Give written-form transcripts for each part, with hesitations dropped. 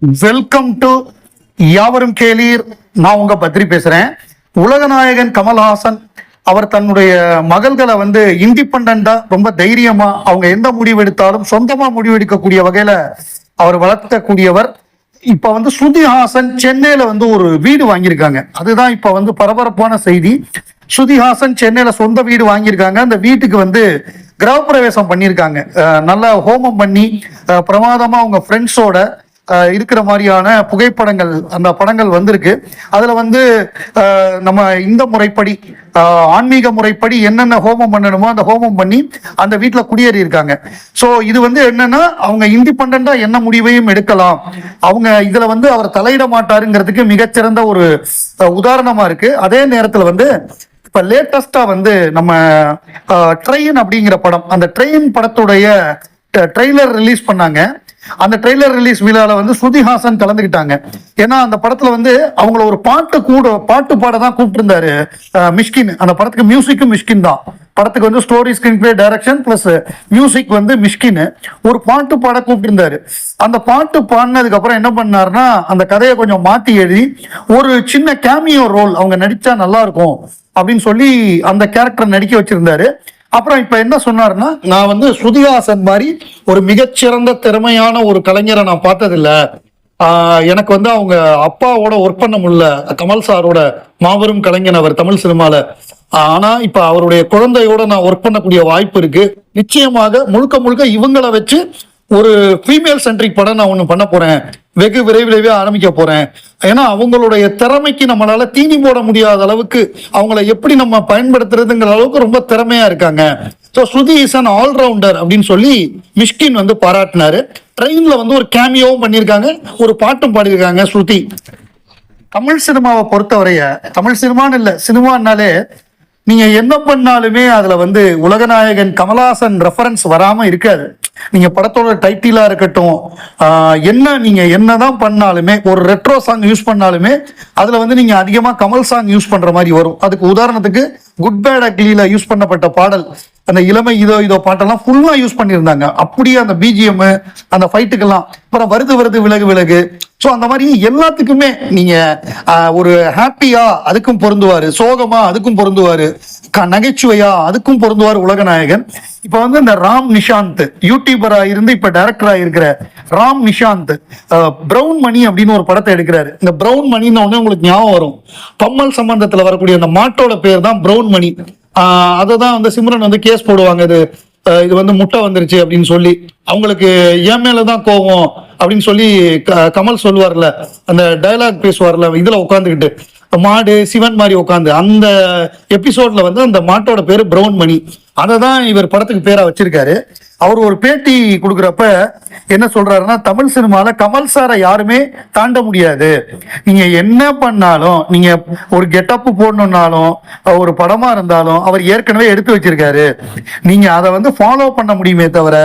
Welcome to யாவரும் கேளீர். நான் உங்க பத்ரி பேசுறேன். உலகநாயகன் கமல்ஹாசன் அவர் தன்னுடைய மகள்களை இண்டிபெண்டா ரொம்ப தைரியமா அவங்க எந்த முடிவு எடுத்தாலும் சொந்தமா முடிவெடுக்கக்கூடிய வகையில அவர் வளர்த்தக்கூடியவர். இப்ப ஸ்ருதிஹாசன் சென்னையில ஒரு வீடு வாங்கியிருக்காங்க. அதுதான் இப்ப பரபரப்பான செய்தி. ஸ்ருதிஹாசன் சென்னையில சொந்த வீடு வாங்கியிருக்காங்க. அந்த வீட்டுக்கு கிரகப்பிரவேசம் பண்ணியிருக்காங்க. நல்லா ஹோமம் பண்ணி பிரமாதமா அவங்க ஃப்ரெண்ட்ஸோட இருக்கிற மாதிரியான புகைப்படங்கள், அந்த படங்கள் வந்திருக்கு. அதுல நம்ம இந்த முறைப்படி ஆன்மீக முறைப்படி என்னென்ன ஹோமம் பண்ணணுமோ அந்த ஹோமம் பண்ணி அந்த வீட்டுல குடியேறி இருக்காங்க. சோ இது என்னன்னா அவங்க இண்டிபெண்டா என்ன முடிவையும் எடுக்கலாம். அவங்க இதுல அவர் தலையிட மாட்டாருங்கிறதுக்கு மிகச்சிறந்த ஒரு உதாரணமா இருக்கு. அதே நேரத்துல இப்ப லேட்டஸ்டா நம்ம ட்ரெயின் அப்படிங்கிற படம், அந்த ட்ரெயின் படத்துடைய ட்ரெய்லர் ரிலீஸ் பண்ணாங்க. அந்த ட்ரெய்லர் ரிலீஸ் விழால ஸ்ருதிஹாசன் கலந்துக்கிட்டாங்க. ஏன்னா அந்த படத்துல அவங்கள ஒரு பாட்டு பாட தான் கூப்பிட்டு இருந்தாரு மிஷ்கின். அந்த படத்துக்கு மியூசிக்கும் மிஷ்கின் தான். படத்துக்கு story, screen play, direction plus music Mysskin. ஒரு பாட்டு பாட கூப்பிட்டு இருந்தாரு. அந்த பாட்டு பாடினதுக்கு அப்புறம் என்ன பண்ணாருன்னா அந்த கதையை கொஞ்சம் மாத்தி எழுதி ஒரு சின்ன கேமியோ ரோல் அவங்க நடிச்சா நல்லா இருக்கும் அப்படின்னு சொல்லி அந்த கேரக்டர் நடிக்க வச்சிருந்தாரு. அப்புறம் இப்ப என்ன சொன்னாருன்னா, நான் ஸ்ருதிஹாசன் மாதிரி ஒரு மிகச்சிறந்த திறமையான ஒரு கலைஞரை நான் பார்த்ததில்ல. எனக்கு அவங்க அப்பாவோட ஒர்க் பண்ண முடியல, கமல் சாரோட மாபெரும் கலைஞர் அவர் தமிழ் சினிமால. ஆனா இப்ப அவருடைய குழந்தையோட நான் ஒர்க் பண்ணக்கூடிய வாய்ப்பு இருக்கு. நிச்சயமாக முழுக்க முழுக்க இவங்களை வச்சு ஒரு ஃபீமேல் சென்ட்ரிக் படம் நான் ஒண்ணு பண்ண போறேன், வெகு விரைவிலேயே ஆரம்பிக்க போறேன். ஏன்னா அவங்களுடைய திறமைக்கு நம்மளால தீனி போட முடியாத அளவுக்கு அவங்கள எப்படி நம்ம பயன்படுத்துறதுங்கிற அளவுக்கு ரொம்ப திறமையா இருக்காங்க. So Shruti is an allrounder அப்படின்னு சொல்லி மிஷ்கின் பாராட்டினாரு. ட்ரெயின்ல ஒரு கேமியோவும் பண்ணியிருக்காங்க, ஒரு பாட்டும் பாடியிருக்காங்க ஸ்ருதி. தமிழ் சினிமாவை பொறுத்தவரைய, தமிழ் சினிமான்னு இல்லை, சினிமானாலே நீங்க என்ன பண்ணாலுமே அதுல உலகநாயகன் கமல்ஹாசன் ரெஃபரன்ஸ் வராம இருக்காது. நீங்க படத்தோட டைட்டிலா இருக்கட்டும், நீங்க என்னதான் பண்ணாலுமே, ஒரு ரெட்ரோ சாங் யூஸ் பண்ணாலுமே அதுல நீங்க அதிகமா கமல் சாங் யூஸ் பண்ற மாதிரி வரும். அதுக்கு உதாரணத்துக்கு குட் பேட் அக்லில யூஸ் பண்ணப்பட்ட பாடல், அந்த இளமை இதோ இதோ பாட்டெல்லாம் ஃபுல்லா யூஸ் பண்ணியிருந்தாங்க. அப்படியே அந்த பிஜிஎம், அந்த ஃபைட்டுக்கெல்லாம். அப்புறம் வருது வருது விலகு விலகு. ஸோ அந்த மாதிரி எல்லாத்துக்குமே நீங்க ஒரு ஹாப்பியா அதுக்கும் பொருந்துவாரு, சோகமா அதுக்கும் பொருந்துவாரு, நகைச்சுவையா அதுக்கும் பொருந்துவார் உலகநாயகன். இப்ப இந்த ராம் நிஷாந்த் யூடியூபரா இருந்து இப்ப டைரக்டரா இருக்கிற ராம் நிஷாந்த் பிரவுன் மணி அப்படின்னு ஒரு படத்தை எடுக்கிறாரு. இந்த பிரவுன் மணின்னு ஒண்ணு உங்களுக்கு ஞாபகம் வரும், பம்மல் சம்பந்தத்துல வரக்கூடிய அந்த மாட்டோட பேர் தான் பிரவுன் மணி. அததான் சிம்ரன் கேஸ் போடுவாங்க, இது முட்டை வந்துருச்சு அப்படின்னு சொல்லி. அவங்களுக்கு என் மேலதான் கோவம் அப்படின்னு சொல்லி கமல் சொல்லுவார்ல, அந்த டயலாக் பேசுவார்ல, இதுல உட்காந்துக்கிட்டு மாடு சிவன் மாதிரி உட்காந்து, அந்த எபிசோட்ல அந்த மாட்டோட பேரு பிரவுன் மணி. அதை தான் இவர் படத்துக்கு பேரா வச்சிருக்காரு. அவர் ஒரு பேட்டி கொடுக்குறப்ப என்ன சொல்றாருன்னா, தமிழ் சினிமால கமல் சாரை யாருமே தாண்ட முடியாது. நீங்க என்ன பண்ணாலும், நீங்க ஒரு கெட்டப் போடணும்னாலும், ஒரு படமா இருந்தாலும் அவர் ஏற்கனவே எடுத்து வச்சிருக்காரு. நீங்க அதை ஃபாலோ பண்ண முடியுமே தவிர,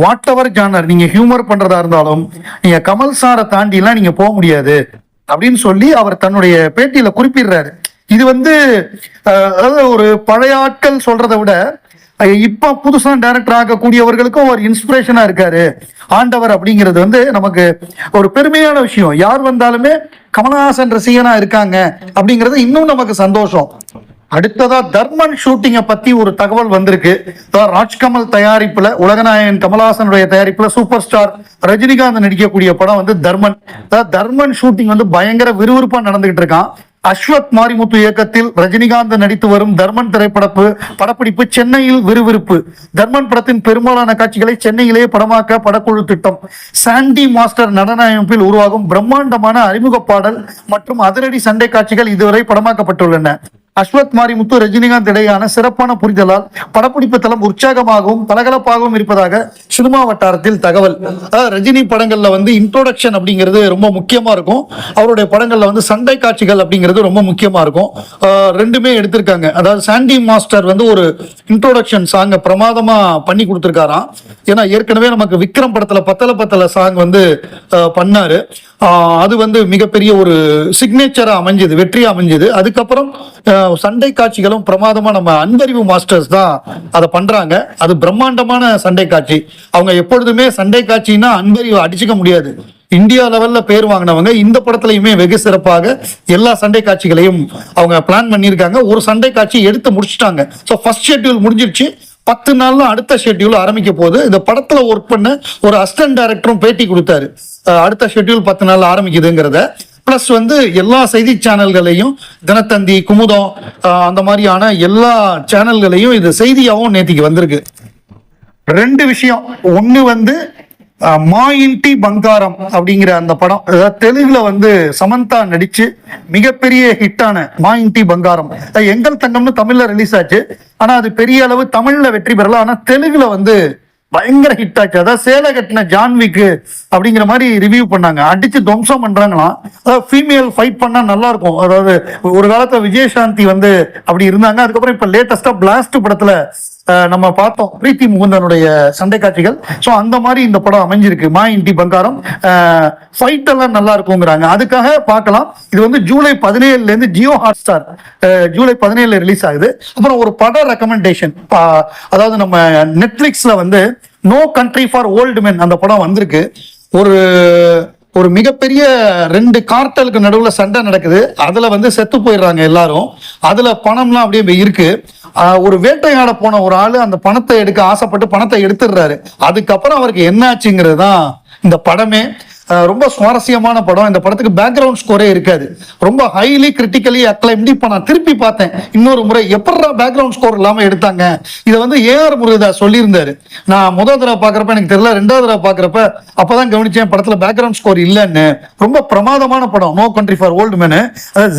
வாட் எவர் ஜானர் நீங்க ஹியூமர் பண்றதா இருந்தாலும் நீங்க கமல் சாரை தாண்டி எல்லாம் நீங்க போக முடியாது அப்படின்னு சொல்லி அவர் தன்னுடைய பேட்டியில குறிப்பிடுறாரு. இது ஒரு பழைய ஆட்கள் சொல்றதை விட இப்ப புதுசா டைரக்டர் ஆகக்கூடியவர்களுக்கும் ஒரு இன்ஸ்பிரேஷனா இருக்காரு ஆண்டவர். அப்படிங்கிறது நமக்கு ஒரு பெருமையான விஷயம். யார் வந்தாலுமே கமல்ஹாசன் ரசிகனா இருக்காங்க அப்படிங்கிறது இன்னும் நமக்கு சந்தோஷம். அடுத்ததா தர்மன் ஷூட்டிங்கை பத்தி ஒரு தகவல் வந்திருக்கு. ராஜ்கமல் தயாரிப்புல, உலகநாயகன் கமல்ஹாசனுடைய தயாரிப்புல சூப்பர் ஸ்டார் ரஜினிகாந்த் நடிக்கக்கூடிய படம் தர்மன். தர்மன் ஷூட்டிங் பயங்கர விறுவிறுப்பா நடந்துகிட்டு இருக்கான். அஸ்வத் மாரிமுத்து இயக்கத்தில் ரஜினிகாந்த் நடித்து வரும் தர்மன் படப்பிடிப்பு சென்னையில் விறுவிறுப்பு. தர்மன் படத்தின் பெரும்பாலான காட்சிகளை சென்னையிலேயே படமாக்க படக்குழு திட்டம். சாண்டி மாஸ்டர் நடன அமைப்பில் உருவாகும் பிரம்மாண்டமான அறிமுக பாடல் மற்றும் அதிரடி சண்டை காட்சிகள் இதுவரை படமாக்கப்பட்டுள்ளன. அஸ்வத் மாரிமுத்து ரஜினிகாந்த் இடையான சிறப்பான புரிதலால் படப்பிடிப்பு தளம் உற்சாகமாகவும் பளபளப்பாகவும் இருப்பதாக சினிமா வட்டாரத்தில் தகவல். ரஜினி படங்கள்ல இன்ட்ரோடக்ஷன் அப்படிங்கிறது ரொம்ப முக்கியமா இருக்கும். அவருடைய படங்கள்ல சண்டை காட்சிகள் அப்படிங்கிறது ரொம்ப முக்கியமா இருக்கும். ரெண்டுமே எடுத்திருக்காங்க. அதாவது சாண்டி மாஸ்டர் ஒரு இன்ட்ரோடக்ஷன் சாங் பிரமாதமா பண்ணி கொடுத்திருக்காராம். ஏன்னா ஏற்கனவே நமக்கு விக்ரம் படத்துல பத்தல பத்தல சாங் பண்ணாரு. அது மிகப்பெரிய ஒரு சிக்னேச்சரா அமைஞ்சது, வெற்றியா அமைஞ்சது. அதுக்கப்புறம் சண்டை காட்சிகளும் பிரமாதமா நம்ம அன்பறிவு மாஸ்டர்ஸ் தான் அதை பண்றாங்க. அது பிரம்மாண்டமான சண்டை காட்சி. அவங்க எப்பொழுதுமே சண்டை காட்சின்னா அன்பறிவு அடிச்சுக்க முடியாது. இந்தியா லெவல்ல பேர் வாங்கினவங்க இந்த படத்துலயுமே வெகு சிறப்பாக எல்லா சண்டை காட்சிகளையும் அவங்க பிளான் பண்ணியிருக்காங்க. ஒரு சண்டை காட்சி எடுத்து முடிச்சிட்டாங்க. ஸோ ஃபர்ஸ்ட் ஷெட்யூல் முடிஞ்சிருச்சு. 10 நாள்ல அடுத்த ஷெட்யூல் ஆரம்பிக்க போகுது. இந்த படத்துல ஒர்க் பண்ண ஒரு அசிஸ்டன்ட் டைரக்டரும் பேட்டி கொடுத்தாரு, அடுத்த ஷெட்யூல் 10 நாள் ஆரம்பிக்குதுங்கிறத. பிளஸ் வந்து எல்லா செய்தி சேனல்களையும், தினத்தந்தி, குமுதம், அந்த மாதிரியான எல்லா சேனல்களையும் இது செய்தியாகவும் நேத்திக்கு வந்திருக்கு. 2 விஷயம். ஒண்ணு வந்து மா இன்டி பங்காரம் அப்படிங்கிற அந்த படம், அதாவது தெலுங்குல வந்து சமந்தா நடிச்சு மிகப்பெரிய ஹிட்டான மா இன்டி பங்காரம், எங்கள் தங்கம்னு தமிழ்ல ரிலீஸ் ஆச்சு. ஆனா அது பெரிய அளவு தமிழ்ல வெற்றி பெறல. ஆனா தெலுங்குல வந்து பயங்கர ஹிட் ஆச்சு. அதாவது சேலை கட்டின ஜான்விக்கு அப்படிங்கிற மாதிரி ரிவ்யூ பண்ணாங்க. அடிச்சு துவம்சம் பண்றாங்களாம். அதாவது ஃபீமேல் ஃபைட் பண்ணா நல்லா இருக்கும். அதாவது ஒரு காலத்துல விஜயசாந்தி வந்து அப்படி இருந்தாங்க. அதுக்கப்புறம் இப்ப லேட்டஸ்டா பிளாஸ்ட் படத்துல நம்ம பார்த்தோம் பிரீத்தி முகுந்தனுடைய சண்டை காட்சிகள். ஸோ அந்த மாதிரி இந்த படம் அமைஞ்சிருக்கு. மா இன்டி பங்காரம் ஃபைட் எல்லாம் நல்லா இருக்குங்கிறாங்க. அதுக்காக பார்க்கலாம். இது வந்து ஜூலை 17 இருந்து Jio hot star July 17 release ஆகுது. அப்புறம் ஒரு பட ரெக்கமெண்டேஷன், அதாவது நம்ம நெட்ஃபிளிக்ஸ்ல வந்து நோ கண்ட்ரி ஃபார் ஓல்டு மென் அந்த படம் வந்திருக்கு. ஒரு மிகப்பெரிய 2 கார்ட்டலுக்கு நடுவுல சண்டை நடக்குது. அதுல வந்து செத்து போயிடுறாங்க எல்லாரும். அதுல பணம்லாம் அப்படியே இருக்கு. ஒரு வேட்டையாட போன ஒரு ஆளு அந்த பணத்தை எடுக்க ஆசைப்பட்டு பணத்தை எடுத்துடுறாரு. அதுக்கப்புறம் அவருக்கு என்ன ஆச்சுங்கிறது தான் இந்த படமே. ரொம்ப சுவாரஸ்யமான படம். இந்த படத்துக்கு பேக்ரவுண்ட் ஸ்கோரே இருக்காது. ரொம்ப ஹைலி கிரிட்டிக்கலி அக்ளைம்டு. இப்ப நான் திருப்பி பார்த்தேன் இன்னொரு முறை, எப்படா பேக்ரவுண்ட் ஸ்கோர் இல்லாம எடுத்தாங்க. இதை வந்து ஏஆர் முருகதாஸ் சொல்லியிருந்தாரு. நான் முதல் தடவை பாக்குறப்ப எனக்கு தெரியல, 2வது தடவை பாக்குறப்ப அப்பதான் கவனிச்சேன் படத்துல பேக்ரவுண்ட் ஸ்கோர் இல்லைன்னு. ரொம்ப பிரமாதமான படம் no country for old men.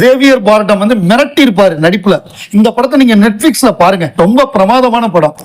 Javier Bardem வந்து மிரட்டி இருப்பாரு நடிப்புல. இந்த படத்தை நீங்க நெட்ஃபிளிக்ஸ்ல பாருங்க, ரொம்ப பிரமாதமான படம்.